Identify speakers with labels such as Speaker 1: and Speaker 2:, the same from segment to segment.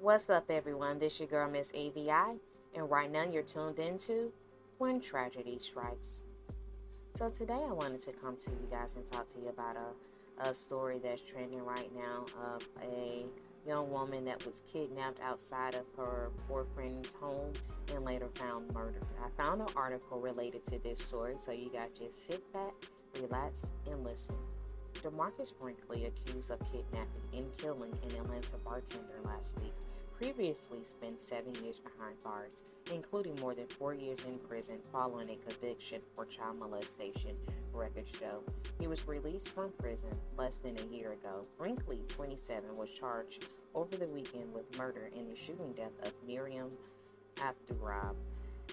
Speaker 1: What's up, everyone? This your girl, Miss AVI, and right now you're tuned into When Tragedy Strikes. So today I wanted to come to you guys and talk to you about a story that's trending right now of a young woman that was kidnapped outside of her boyfriend's home and later found murdered. I found an article related to this story, so you guys just sit back, relax, and listen. DeMarcus Brinkley, accused of kidnapping and killing an Atlanta bartender last week, previously spent 7 years behind bars, including more than 4 years in prison following a conviction for child molestation, records show. He was released from prison less than a year ago. Brinkley, 27, was charged over the weekend with murder in the shooting death of Miriam Abdulrab,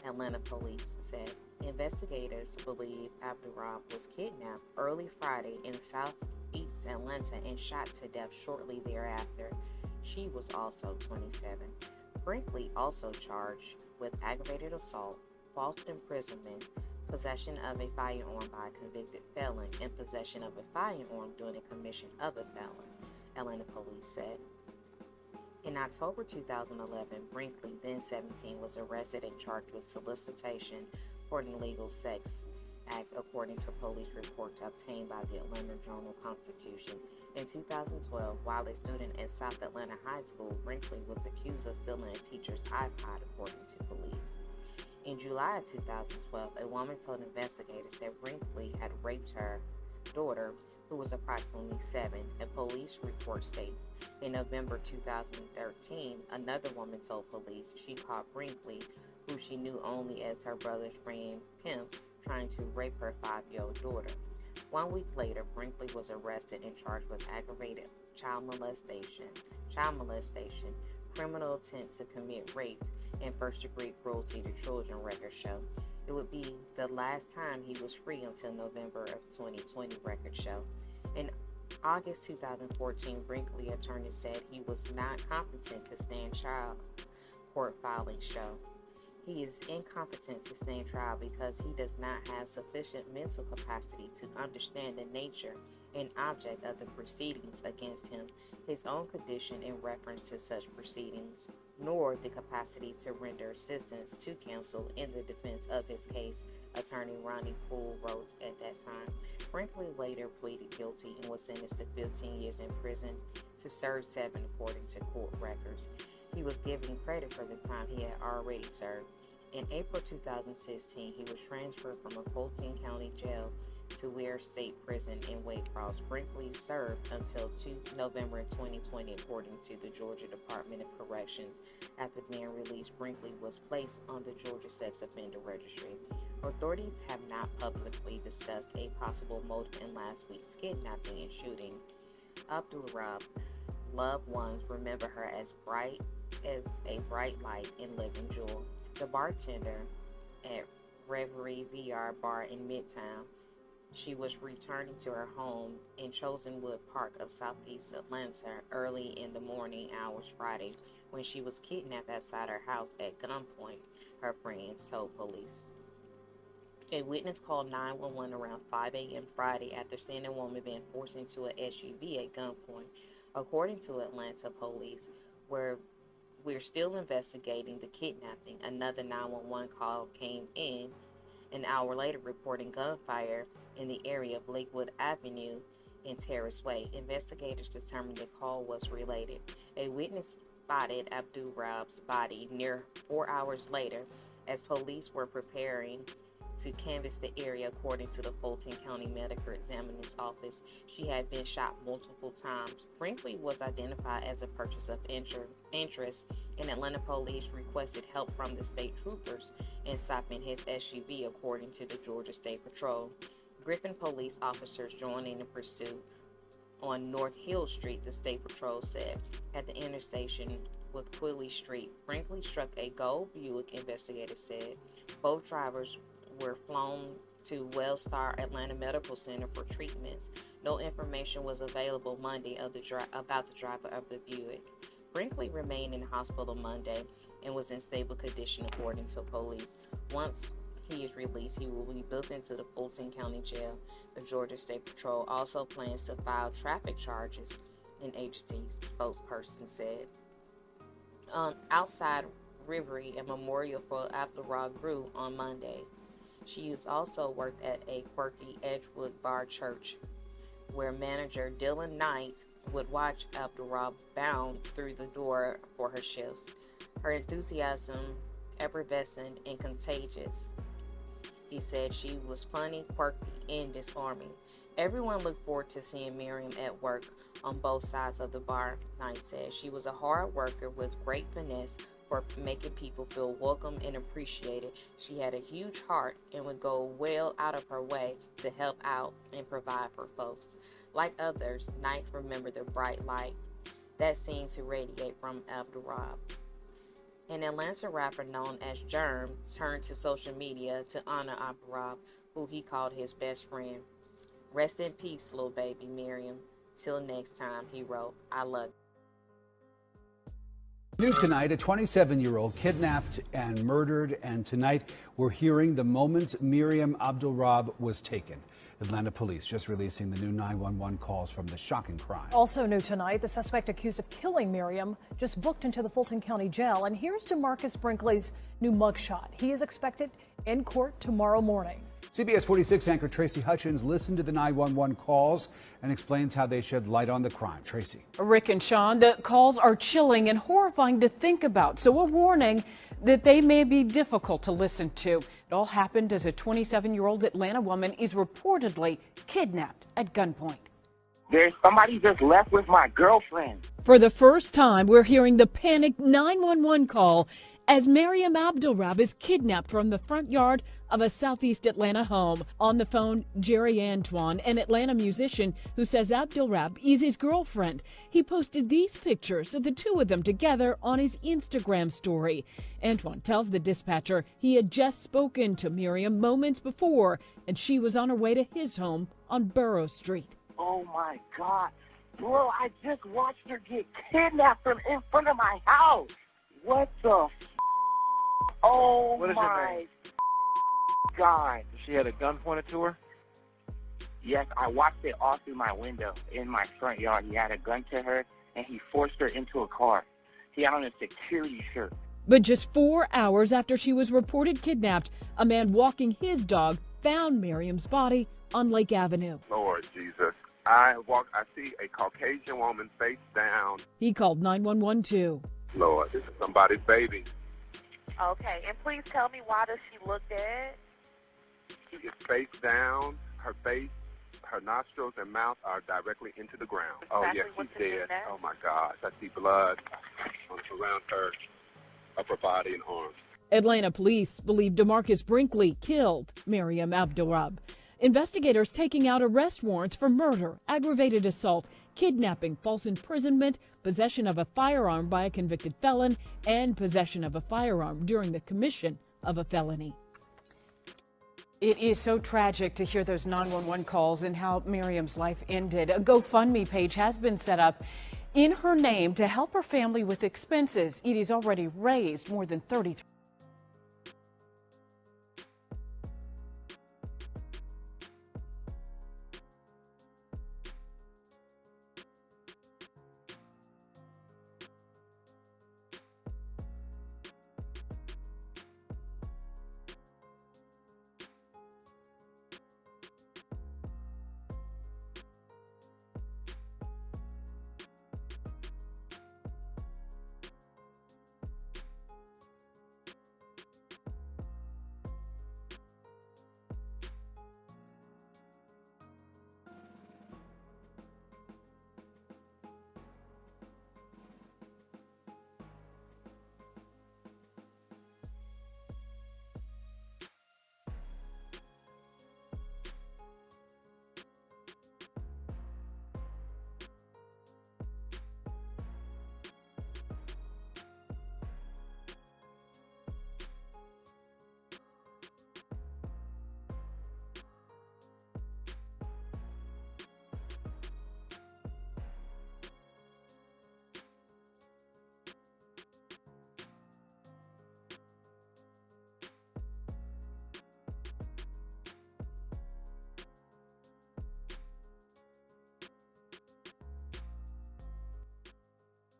Speaker 1: Atlanta police said. Investigators believe Abdulrab was kidnapped early Friday in southeast Atlanta and shot to death shortly thereafter. She was also 27. Brinkley also charged with aggravated assault, false imprisonment, possession of a firearm by a convicted felon, and possession of a firearm during the commission of a felon, Atlanta police said. In October 2011, Brinkley, then 17, was arrested and charged with solicitation for an illegal sex act, according to police reports obtained by the Atlanta Journal-Constitution. In 2012, while a student at South Atlanta High School, Brinkley was accused of stealing a teacher's iPod, according to police. In July of 2012, a woman told investigators that Brinkley had raped her daughter, who was approximately 7, a police report states. In November 2013, another woman told police she caught Brinkley, who she knew only as her brother's friend Pimp, trying to rape her 5-year-old daughter. 1 week later, Brinkley was arrested and charged with aggravated child molestation, criminal intent to commit rape, and first-degree cruelty to children, records show. It would be the last time he was free until November of 2020, records show. In August 2014, Brinkley attorney said he was not competent to stand trial, court filings show. He is incompetent to stand trial because he does not have sufficient mental capacity to understand the nature and object of the proceedings against him, his own condition in reference to such proceedings, nor the capacity to render assistance to counsel in the defense of his case, attorney Ronnie Poole wrote at that time. Brinkley later pleaded guilty and was sentenced to 15 years in prison to serve 7, according to court records. He was given credit for the time he had already served. In April 2016, he was transferred from a Fulton County jail to Ware State Prison in Waycross. Brinkley served until November 2020, according to the Georgia Department of Corrections. After being released, Brinkley was placed on the Georgia Sex Offender Registry. Authorities have not publicly discussed a possible motive in last week's kidnapping and shooting. Abdulrab loved ones remember her as a bright light and living jewel. The bartender at Reverie VR Bar in Midtown, she was returning to her home in Chosenwood Park of Southeast Atlanta early in the morning hours Friday when she was kidnapped outside her house at gunpoint, her friends told police. A witness called 911 around 5 a.m. Friday after seeing a woman being forced into an SUV at gunpoint. According to Atlanta police, we're still investigating the kidnapping. Another 911 call came in an hour later reporting gunfire in the area of Lakewood Avenue and Terrace Way. Investigators determined the call was related. A witness spotted Abdulrab's body near 4 hours later as police were preparing to canvass the area, according to the Fulton County Medical Examiner's Office. She had been shot multiple times. Brinkley was identified as a person of interest, and Atlanta police requested help from the state troopers in stopping his SUV, according to the Georgia State Patrol. Griffin police officers joined in the pursuit on North Hill Street, the State Patrol said. At the intersection with Quilly Street, Brinkley struck a gold Buick, investigators said. Both drivers were flown to Wellstar Atlanta Medical Center for treatments. No information was available Monday about the driver of the Buick. Brinkley remained in the hospital Monday and was in stable condition, according to police. Once he is released, he will be built into the Fulton County Jail. The Georgia State Patrol also plans to file traffic charges, an agency spokesperson said. outside Rivery, a memorial for Abdulrab grew on Monday. She also worked at a quirky Edgewood Bar church, where manager Dylan Knight would watch Abdulrab bound through the door for her shifts. Her enthusiasm effervescent and contagious. He said she was funny, quirky, and disarming. Everyone looked forward to seeing Miriam at work on both sides of the bar, Knight said. She was a hard worker with great finesse for making people feel welcome and appreciated. She had a huge heart and would go well out of her way to help out and provide for folks. Like others, Knight remembered the bright light that seemed to radiate from Abdulrab. An Atlanta rapper known as Germ turned to social media to honor Abdulrab, who he called his best friend. Rest in peace, little baby Miriam. Till next time, he wrote, I love you.
Speaker 2: New tonight, a 27-year-old kidnapped and murdered, and tonight we're hearing the moment Miriam Abdulrab was taken. Atlanta police just releasing the new 911 calls from the shocking crime.
Speaker 3: Also new tonight, the suspect accused of killing Miriam just booked into the Fulton County Jail. And here's DeMarcus Brinkley's new mugshot. He is expected in court tomorrow morning.
Speaker 2: CBS 46 anchor Tracy Hutchins listened to the 911 calls and explains how they shed light on the crime. Tracy.
Speaker 4: Rick and Sean, the calls are chilling and horrifying to think about. So a warning that they may be difficult to listen to. It all happened as a 27-year-old Atlanta woman is reportedly kidnapped at gunpoint.
Speaker 5: There's somebody just left with my girlfriend.
Speaker 4: For the first time, we're hearing the panicked 911 call as Miriam Abdulrab is kidnapped from the front yard of a southeast Atlanta home. On the phone, Jerry Antoine, an Atlanta musician who says Abdulrab is his girlfriend. He posted these pictures of the two of them together on his Instagram story. Antoine tells the dispatcher he had just spoken to Miriam moments before, and she was on her way to his home on Burrow Street.
Speaker 5: Oh my God. Bro, I just watched her get kidnapped from in front of my house. What the Oh
Speaker 6: what is
Speaker 5: my
Speaker 6: her name?
Speaker 5: God.
Speaker 6: She had a gun pointed to her?
Speaker 5: Yes, I watched it all through my window in my front yard. He had a gun to her, and he forced her into a car. He had on a security shirt.
Speaker 4: But just 4 hours after she was reported kidnapped, a man walking his dog found Miriam's body on Lake Avenue.
Speaker 7: Lord Jesus. I see a Caucasian woman face down.
Speaker 4: He called 911 too.
Speaker 7: Lord, this is somebody's baby.
Speaker 8: Okay, and please tell me, why does she look dead?
Speaker 7: She is face down. Her face, her nostrils and mouth are directly into the ground. Oh, yes, she's dead. Oh, my gosh. I see blood around her upper body and arms.
Speaker 4: Atlanta police believe DeMarcus Brinkley killed Miriam Abdulrab. Investigators taking out arrest warrants for murder, aggravated assault, kidnapping, false imprisonment, possession of a firearm by a convicted felon, and possession of a firearm during the commission of a felony. It is so tragic to hear those 911 calls and how Miriam's life ended. A GoFundMe page has been set up in her name to help her family with expenses. It has already raised more than $33,000.